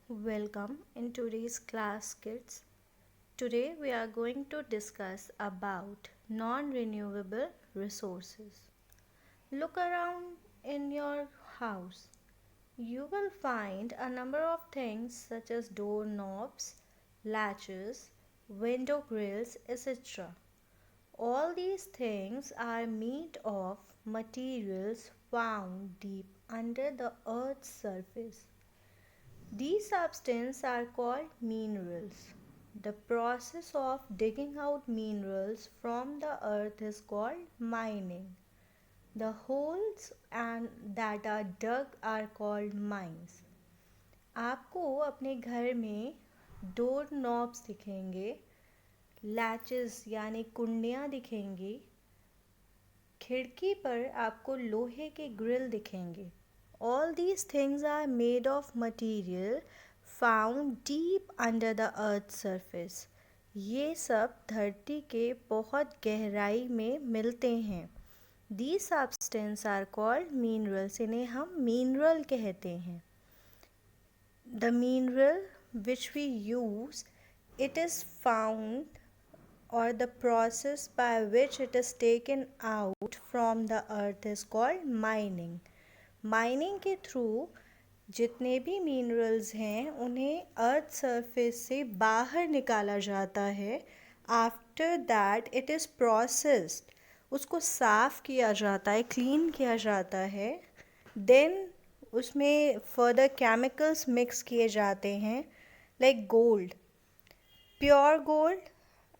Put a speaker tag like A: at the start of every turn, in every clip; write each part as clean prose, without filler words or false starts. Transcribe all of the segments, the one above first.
A: Welcome in today's class, kids. Today we are going to discuss about non-renewable resources. Look around in your house. You will find a number of things such as doorknobs, latches, window grills, etc. All these things are made of materials found deep under the earth's surface. These substances are called minerals. The process of digging out minerals from the earth is called mining. The holes and that are dug are called mines. आपको अपने घर में door knobs दिखेंगे, latches यानी कुंडियाँ दिखेंगी, खिड़की पर आपको लोहे के ग्रिल दिखेंगे. All these things are made of material found deep under the earth's surface. ये सब धरती के बहुत गहराई में मिलते हैं. These substances are called minerals. इन्हें हम mineral कहते हैं. The mineral which we use, it is found or the process by which it is taken out from the earth is called mining. Mining के थ्रू जितने भी minerals हैं उन्हें earth surface से बाहर निकाला जाता है. After that it is processed, उसको साफ़ किया जाता है, क्लीन किया जाता है. देन उसमें फर्दर केमिकल्स मिक्स किए जाते हैं लाइक गोल्ड. प्योर गोल्ड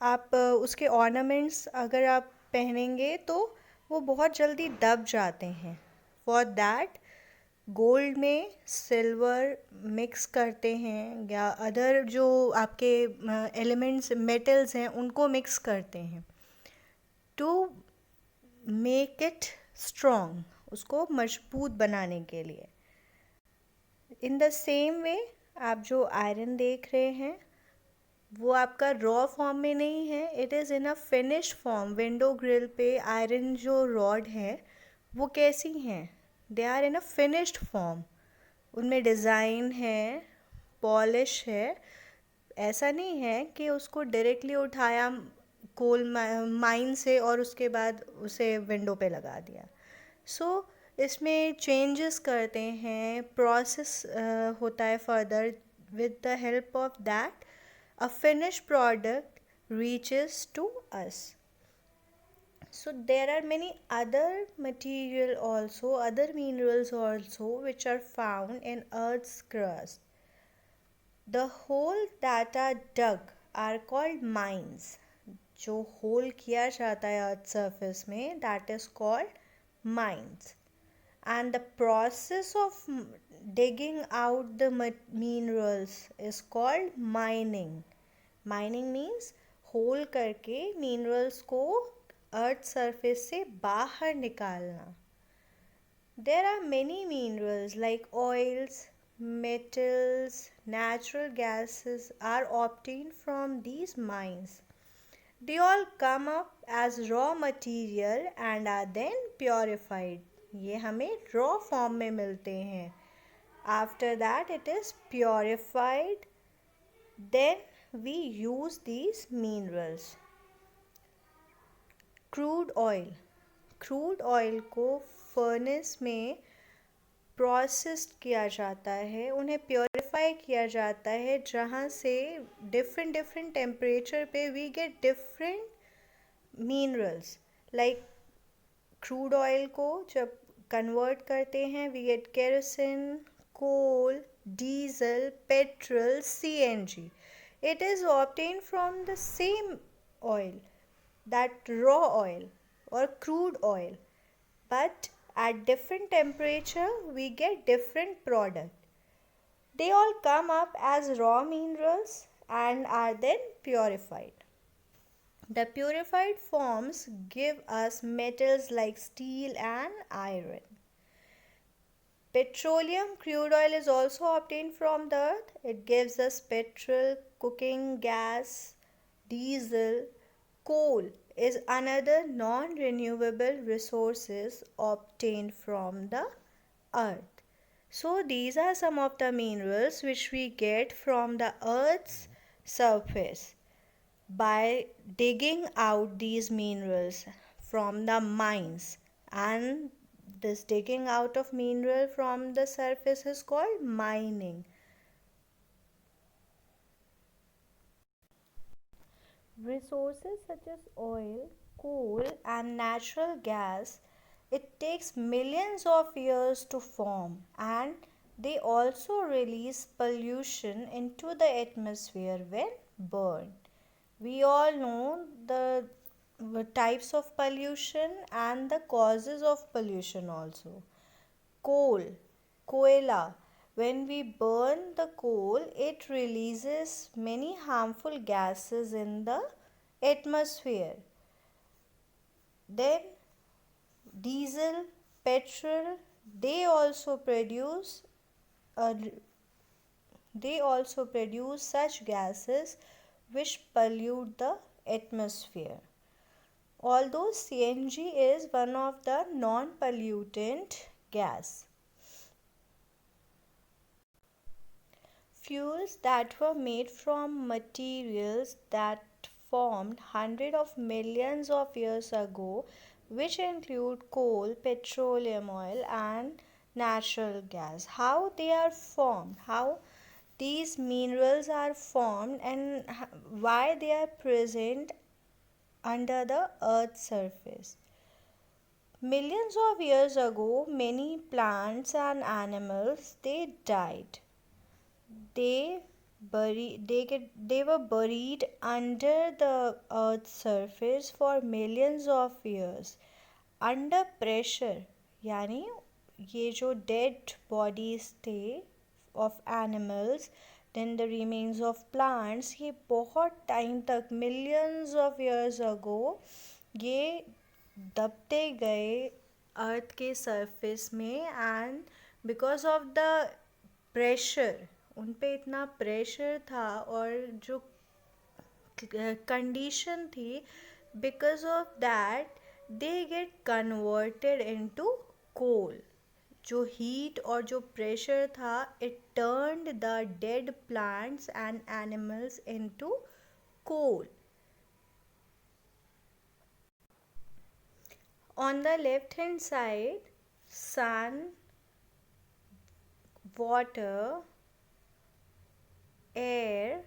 A: आप उसके ऑर्नामेंट्स अगर आप पहनेंगे तो वो बहुत जल्दी दब जाते हैं. फॉर दैट गोल्ड में सिल्वर मिक्स करते हैं या अदर जो आपके एलिमेंट्स मेटल्स हैं उनको मिक्स करते हैं टू मेक इट स्ट्रॉन्ग, उसको मजबूत बनाने के लिए. इन द सेम वे आप जो आयरन देख रहे हैं वो आपका रॉ फॉर्म में नहीं है, it is in a finished form. Window grill पे आयरन जो रॉड है वो कैसी हैं, they are in a finished form. उनमें डिज़ाइन है, पॉलिश है. ऐसा नहीं है कि उसको डायरेक्टली उठाया कोल माइन से और उसके बाद उसे विंडो पे लगा दिया. सो इसमें चेंजेस करते हैं, प्रोसेस होता है further. With the help of that a finished product reaches to us. So there are many other material also, other minerals also which are found in earth's crust. The hole that are dug are called mines. जो whole किया जाता है earth surface में that is called mines. And the process of digging out the minerals is called mining. Mining means hole करके minerals को earth surface से बाहर निकालना. There are many minerals like oils, metals, natural gases are obtained from these mines. They all come up as raw material and are then purified. ये हमें raw form में मिलते हैं. After that it is purified. Then we use these minerals. Crude oil. Crude oil को furnace में processed किया जाता है, उन्हें प्योरीफाई किया जाता है, जहाँ से डिफरेंट डिफरेंट टेम्परेचर पे we get different minerals. Like crude oil को जब कन्वर्ट करते हैं we get kerosene, coal, diesel, petrol, CNG. It is obtained from the same oil, that raw oil or crude oil, but at different temperature we get different product. They all come up as raw minerals and are then purified. The purified forms give us metals like steel and iron. Petroleum crude oil is also obtained from the earth. It gives us petrol, cooking gas, diesel. Coal is another non-renewable resources obtained from the earth. So these are some of the minerals which we get from the earth's surface by digging out these minerals from the mines, and this digging out of mineral from the surface is called mining. Resources such as oil, coal, and natural gas, it takes millions of years to form, and they also release pollution into the atmosphere when burned. We all know the types of pollution and the causes of pollution also. Coal, koala. When we burn the coal, it releases many harmful gases in the atmosphere. Then diesel, petrol, they also produce a, they also produce such gases which pollute the atmosphere. Although CNG is one of the non-pollutant gas. Fuels that were made from materials that formed hundreds of millions of years ago, which include coal, petroleum oil, and natural gas. How they are formed, how these minerals are formed, and why they are present under the earth's surface. Millions of years ago, many plants and animals they died. They were buried under the earth's surface for millions of years under pressure. यानी ये जो dead bodies थे of animals, then the remains of plants, ये बहुत time तक millions of years ago ये दबते गए अर्थ के सरफेस में, and because of the pressure, उन पे इतना प्रेशर था और जो कंडीशन थी, because of that they get converted into coal. जो हीट और जो प्रेशर था, it turned the dead plants and animals into coal. On the left hand side, sun, water, air,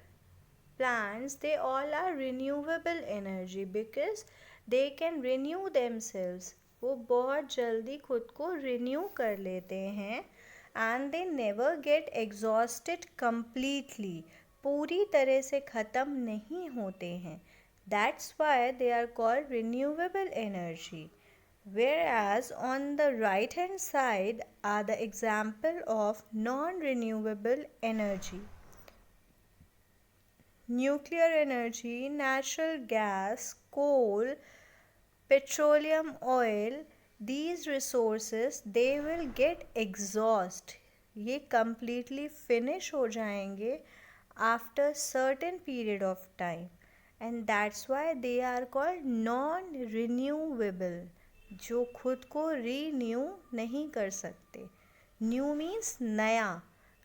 A: plants, they all are renewable energy because they can renew themselves. वो बहुत जल्दी खुद को renew कर लेते हैं, and they never get exhausted completely. पूरी तरह से ख़त्म नहीं होते हैं. That's why they are called renewable energy. Whereas on the right hand side are the example of non-renewable energy. Nuclear energy, natural gas, coal, petroleum oil, these resources they will get exhaust. ये completely finish हो जाएंगे after certain period of time, and that's why they are called non-renewable. जो खुद को renew नहीं कर सकते. New means नया,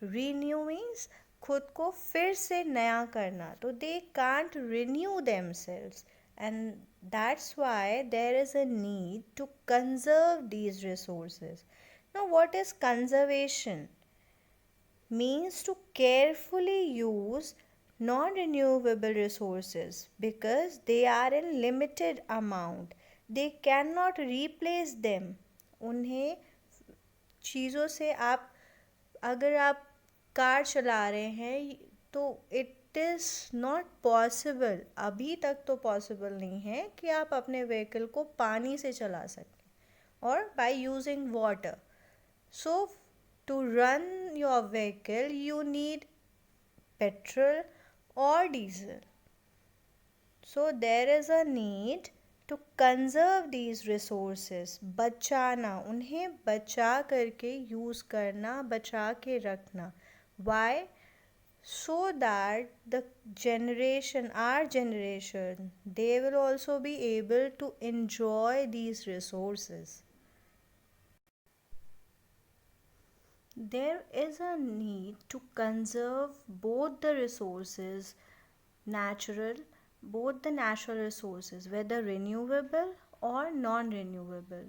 A: रीन्यू मीन्स खुद को फिर से नया करना. तो they can't renew themselves, and that's why there is a need to conserve these resources. Now what is conservation? Means to carefully use non-renewable resources because they are in limited amount. They cannot replace them. उन्हें चीज़ों से आप, अगर आप car चला रहे हैं तो इट इज़ नॉट पॉसिबल, अभी तक तो पॉसिबल नहीं है कि आप अपने व्हीकल को पानी से चला सकें और by using water. So to run your vehicle you need petrol or diesel. So there is a need to conserve these resources. बचाना, उन्हें बचा करके यूज़ करना, बचा के रखना. Why? So that the generation, our generation, they will also be able to enjoy these resources. There is a need to conserve both the resources, natural, both the natural resources, whether renewable or non renewable.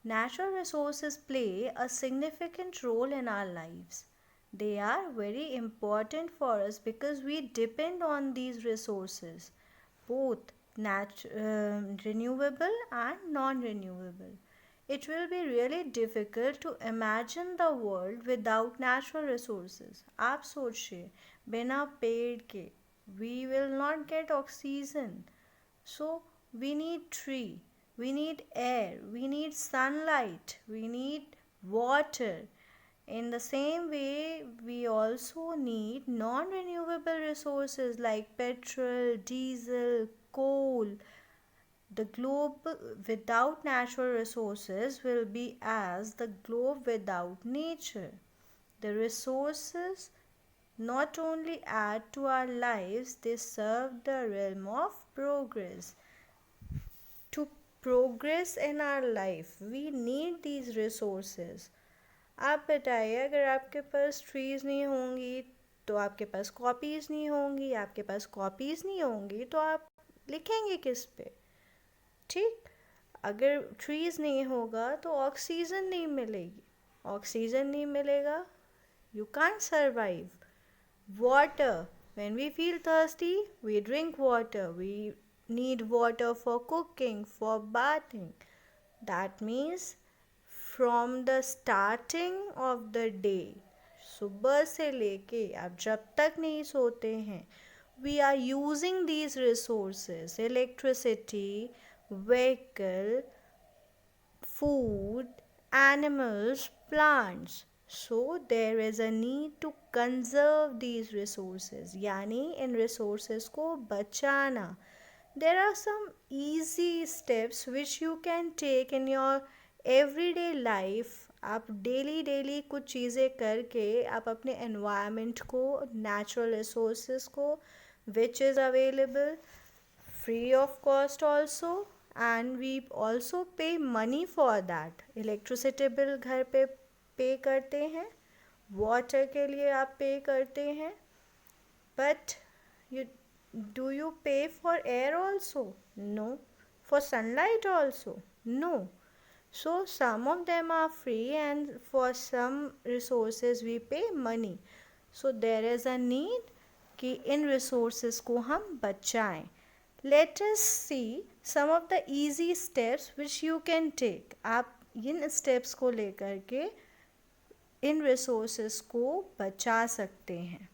A: Natural resources play a significant role in our lives. They are very important for us because we depend on these resources, both renewable and non renewable. It will be really difficult to imagine the world without natural resources. आप सोचिए बिना पेड़ के we will not get oxygen. So we need tree, we need air, we need sunlight, we need water. In the same way, we also need non renewable resources like petrol, diesel, coal. The globe without natural resources will be as the globe without nature. The resources not only add to our lives, they serve the realm of progress. To progress in our life, we need these resources. आप बताइए, अगर आपके पास trees नहीं होंगी तो आपके पास copies नहीं होंगी, आपके पास कॉपीज़ नहीं होंगी तो आप लिखेंगे किस पे? ठीक, अगर ट्रीज़ नहीं होगा तो ऑक्सीजन नहीं मिलेगी, ऑक्सीजन नहीं मिलेगा, you can't survive. Water, when we feel thirsty we drink water, we need water for cooking, for bathing. That means from the starting of the day, सुबह से लेके आप जब तक नहीं सोते हैं, we are using these resources: electricity, vehicle, food, animals, plants. So there is a need to conserve these resources, यानी इन resources को बचाना. There are some easy steps which you can take in your everyday life. आप daily कुछ चीज़ें करके आप अपने environment को, natural resources को, which is available free of cost also, and we also pay money for that. Electricity bill घर पे करते हैं, वाटर के लिए आप पे करते हैं, but you do you pay for air also? No. For sunlight also? No. So some of them are free and for some resources we pay money. So there is a need कि इन resources को हम बचाएं. Let us see some of the easy steps which you can take. आप इन steps को लेकर के इन resources को बचा सकते हैं.